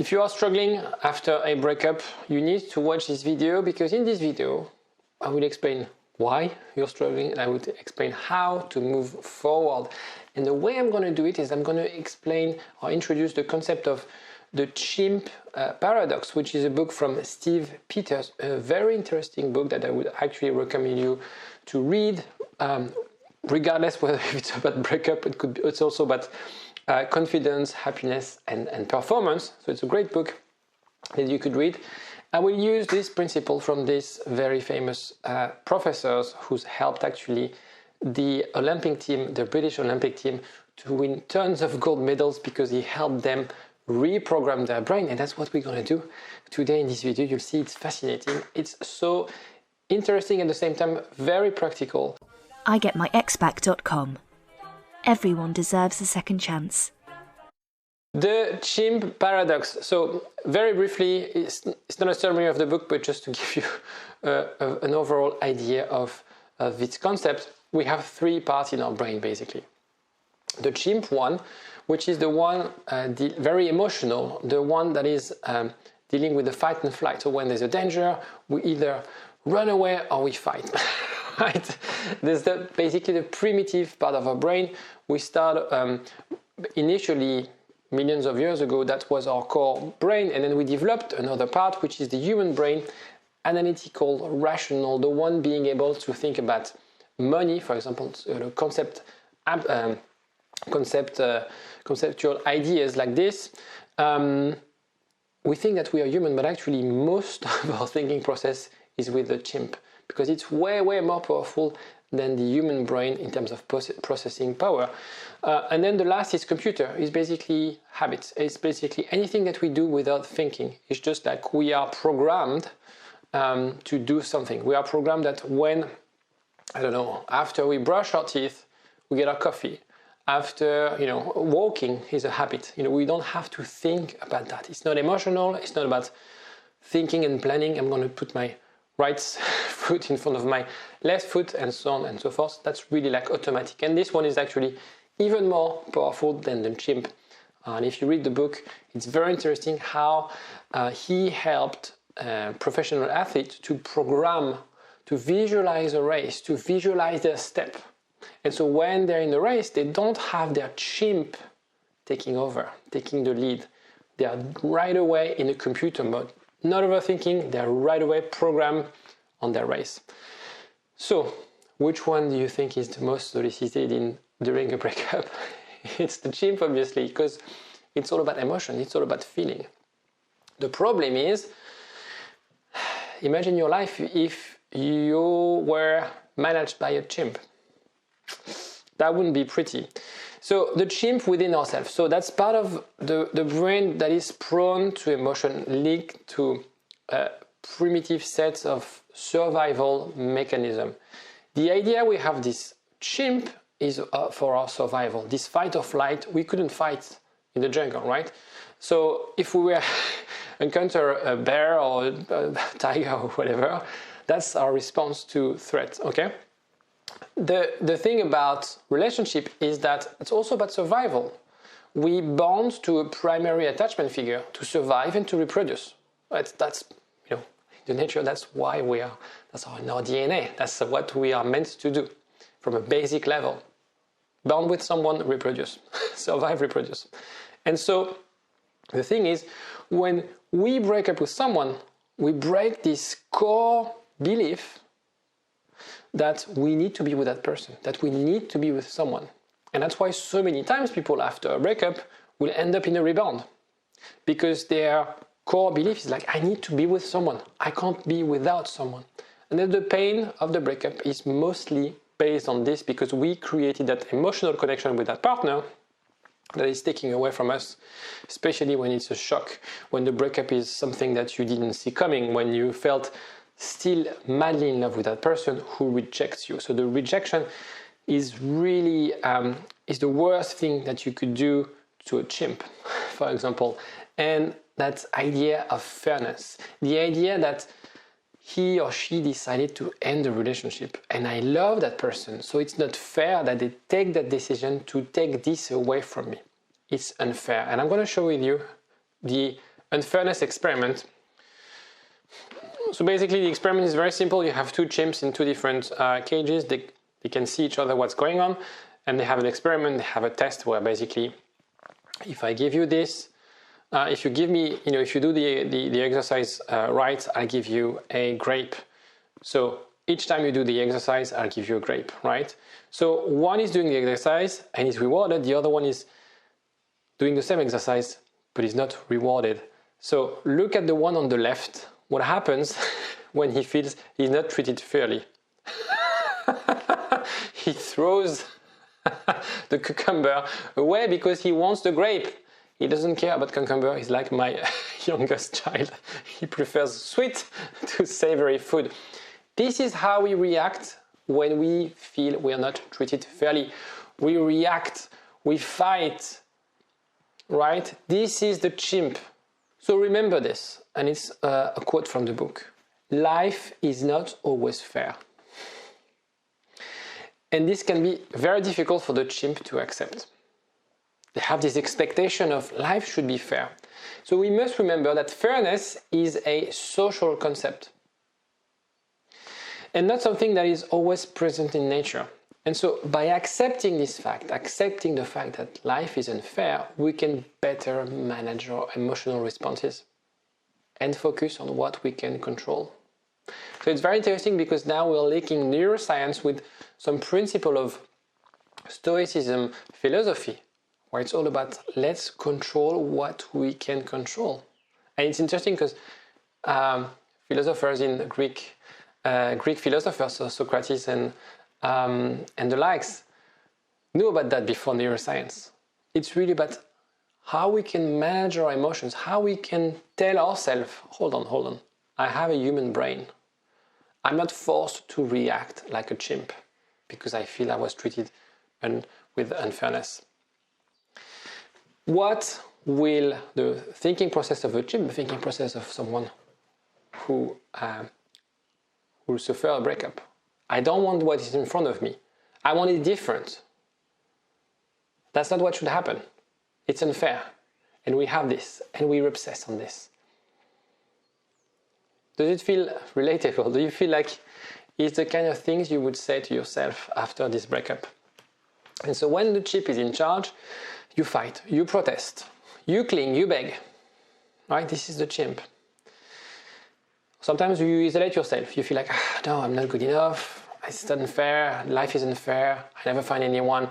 If you are struggling after a breakup, you need to watch this video, because in this video, I will explain why you're struggling and I will explain how to move forward. And the way I'm going to do it is I'm going to explain or introduce the concept of the Chimp Paradox, which is a book from Steve Peters, a very interesting book that I would actually recommend you to read, regardless whether it's about breakup, it's also about confidence, happiness, and performance. So it's a great book that you could read. I will use this principle from these very famous professors who's helped actually the Olympic team, the British Olympic team, to win tons of gold medals because he helped them reprogram their brain. And that's what we're going to do today in this video. You'll see it's fascinating. It's so interesting, at the same time very practical. igetmyexback.com. Everyone deserves a second chance. The Chimp Paradox. So very briefly, it's not a summary of the book, but just to give you an overall idea of its concept. We have three parts in our brain, basically. The chimp one, which is the one very emotional, the one that is dealing with the fight and flight. So when there's a danger, we either run away or we fight. Right? There's basically the primitive part of our brain. We start initially millions of years ago, that was our core brain, and then we developed another part, which is the human brain, analytical, rational, the one being able to think about money, for example, conceptual ideas like this. We think that we are human, but actually most of our thinking process is with the chimp, because it's way more powerful than the human brain in terms of processing power. And then the last is computer. It's basically habits. It's basically anything that we do without thinking. It's just like we are programmed to do something. We are programmed that when, I don't know, after we brush our teeth, we get our coffee. After, walking is a habit. We don't have to think about that. It's not emotional. It's not about thinking and planning. I'm going to put my right foot in front of my left foot and so on and so forth. That's really like automatic. And this one is actually even more powerful than the chimp. And if you read the book, it's very interesting how he helped professional athletes to program, to visualize a race, to visualize their step. And so when they're in the race, they don't have their chimp taking over, taking the lead. They are right away in a computer mode. Not overthinking, they're right away programmed on their race. So, which one do you think is the most solicited during a breakup? It's the chimp, obviously, because it's all about emotion, it's all about feeling. The problem is, imagine your life if you were managed by a chimp. That wouldn't be pretty. So the chimp within ourselves. So that's part of the brain that is prone to emotion, linked to primitive sets of survival mechanism. The idea we have this chimp is for our survival. This fight or flight, we couldn't fight in the jungle, right? So if we were encounter a bear or a tiger or whatever, that's our response to threat, okay? The thing about relationship is that it's also about survival. We bond to a primary attachment figure to survive and to reproduce. That's the nature. That's why we are. That's in our DNA. That's what we are meant to do, from a basic level. Bond with someone, reproduce, survive, reproduce. And so the thing is, when we break up with someone, we break this core belief that we need to be with that person, that we need to be with someone. And that's why so many times people after a breakup will end up in a rebound, because their core belief is like, I need to be with someone. I can't be without someone. And then the pain of the breakup is mostly based on this, because we created that emotional connection with that partner that is taking away from us, especially when it's a shock, when the breakup is something that you didn't see coming, when you felt still madly in love with that person who rejects you. So the rejection is really is the worst thing that you could do to a chimp, for example. And that idea of fairness, the idea that he or she decided to end the relationship and I love that person, so it's not fair that they take that decision to take this away from me. It's unfair. And I'm going to show with you the unfairness experiment. So basically the experiment is very simple. You have two chimps in two different cages. They can see each other what's going on, and they have an experiment, they have a test where basically if I give you this, if you give me, if you do the exercise right, I'll give you a grape. So each time you do the exercise, I'll give you a grape, right? So one is doing the exercise and is rewarded, the other one is doing the same exercise but is not rewarded. So look at the one on the left. What happens when he feels he's not treated fairly? He throws the cucumber away because he wants the grape. He doesn't care about cucumber. He's like my youngest child. He prefers sweet to savory food. This is how we react when we feel we are not treated fairly. We react, we fight, right? This is the chimp. So remember this, and it's a quote from the book. Life is not always fair. And this can be very difficult for the chimp to accept. They have this expectation of life should be fair. So we must remember that fairness is a social concept and not something that is always present in nature. And so by accepting this fact, accepting the fact that life is unfair, we can better manage our emotional responses and focus on what we can control. So it's very interesting because now we're linking neuroscience with some principle of Stoicism philosophy, where it's all about let's control what we can control. And it's interesting because philosophers in Greek philosophers, so Socrates and the likes, knew about that before neuroscience. It's really about how we can manage our emotions, how we can tell ourselves, hold on, I have a human brain. I'm not forced to react like a chimp because I feel I was treated with unfairness. What will the thinking process of a chimp, the thinking process of someone who suffer a breakup? I don't want what is in front of me. I want it different. That's not what should happen. It's unfair. And we have this, and we obsess on this. Does it feel relatable? Do you feel like it's the kind of things you would say to yourself after this breakup? And so when the chimp is in charge, you fight, you protest, you cling, you beg. Right? This is the chimp. Sometimes you isolate yourself. You feel like, no, I'm not good enough. It's unfair. Life is unfair. I never find anyone. You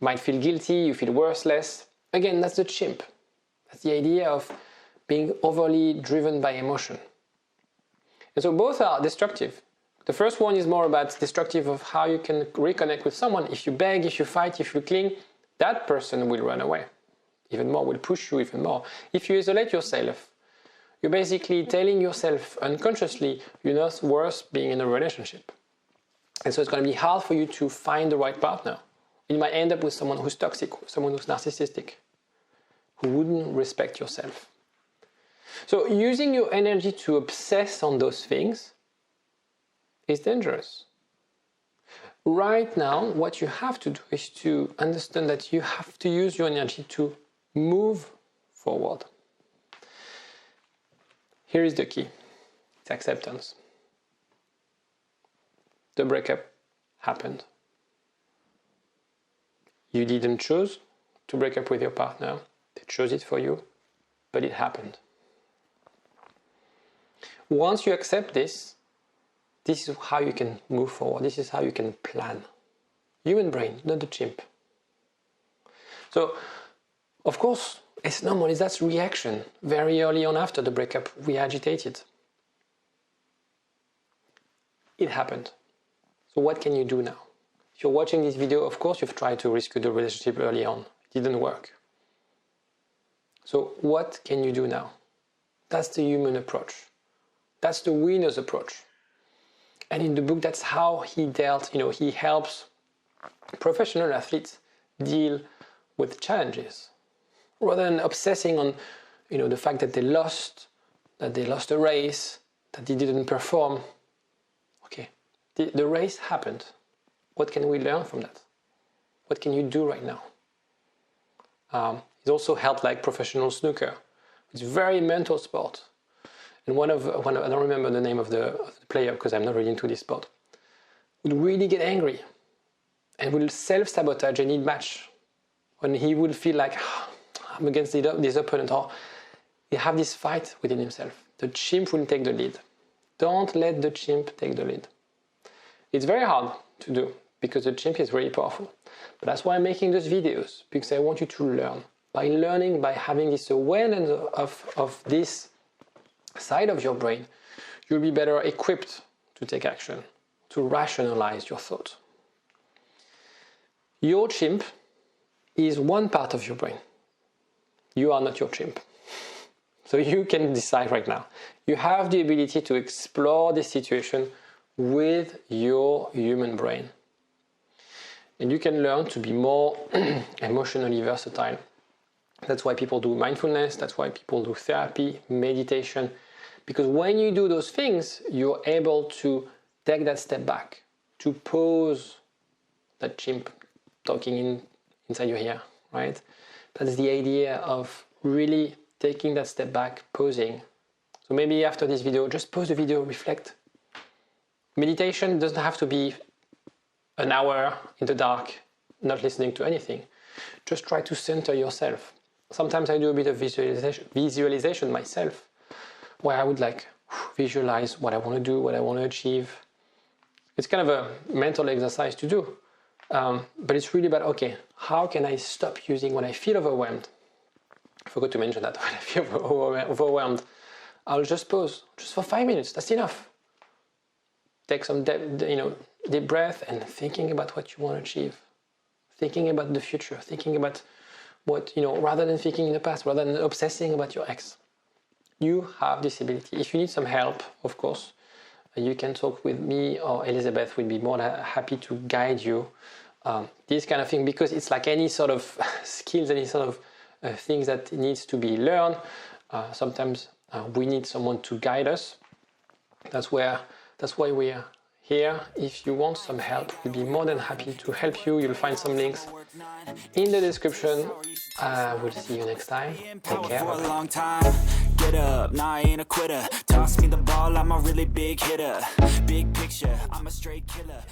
might feel guilty. You feel worthless. Again, that's the chimp. That's the idea of being overly driven by emotion. And so both are destructive. The first one is more about destructive of how you can reconnect with someone. If you beg, if you fight, if you cling, that person will run away even more, will push you even more. If you isolate yourself, you're basically telling yourself unconsciously you're not worth being in a relationship. And so it's going to be hard for you to find the right partner. You might end up with someone who's toxic, someone who's narcissistic, who wouldn't respect yourself. So using your energy to obsess on those things is dangerous. Right now, what you have to do is to understand that you have to use your energy to move forward. Here is the key. It's acceptance. The breakup happened. You didn't choose to break up with your partner. They chose it for you, but it happened. Once you accept this, this is how you can move forward. This is how you can plan. Human brain, not the chimp. So, of course, it's normal. That's reaction. Very early on after the breakup, we agitated. It happened. So what can you do now? If you're watching this video, of course you've tried to rescue the relationship early on. It didn't work. So what can you do now? That's the human approach. That's the winner's approach. And in the book, that's how he dealt, he helps professional athletes deal with challenges. Rather than obsessing on, the fact that they lost a race, that they didn't perform. Okay, the race happened. What can we learn from that? What can you do right now? It also helped like professional snooker, It's very mental sport. And one of I don't remember the name of the player because I'm not really into this sport, would really get angry and will self-sabotage any match when he will feel like I'm against this opponent, or he have this fight within himself. The chimp will take the lead. Don't let the chimp take the lead. It's very hard to do because the chimp is really powerful. But that's why I'm making those videos, because I want you to learn. By learning, by having this awareness of this side of your brain, you'll be better equipped to take action, to rationalize your thoughts. Your chimp is one part of your brain. You are not your chimp. So you can decide right now. You have the ability to explore this situation with your human brain. And you can learn to be more emotionally versatile. That's why people do mindfulness, that's why people do therapy, meditation. Because when you do those things, you're able to take that step back, to pause that chimp talking inside your ear, right? That's the idea of really taking that step back, pausing. So maybe after this video, just pause the video, reflect. Meditation doesn't have to be an hour in the dark, not listening to anything. Just try to center yourself. Sometimes I do a bit of visualization myself, where I would visualize what I want to do, what I want to achieve. It's kind of a mental exercise to do. But it's really about, okay, how can I stop using when I feel overwhelmed? I forgot to mention that when I feel overwhelmed, I'll just pause, just for 5 minutes, that's enough. Take some deep breath and thinking about what you want to achieve. Thinking about the future, thinking about what, rather than thinking in the past, rather than obsessing about your ex. You have this ability. If you need some help, of course, you can talk with me or Elizabeth. We'd be more than happy to guide you. This kind of thing, because it's like any sort of skills, any sort of things that needs to be learned. Sometimes we need someone to guide us. That's why we're here. If you want some help, we'll be more than happy to help you. You'll find some links in the description. We'll see you next time. Take care. Get up, nah, I ain't a quitter. Toss me the ball, I'm a really big hitter. Big picture, I'm a straight killer.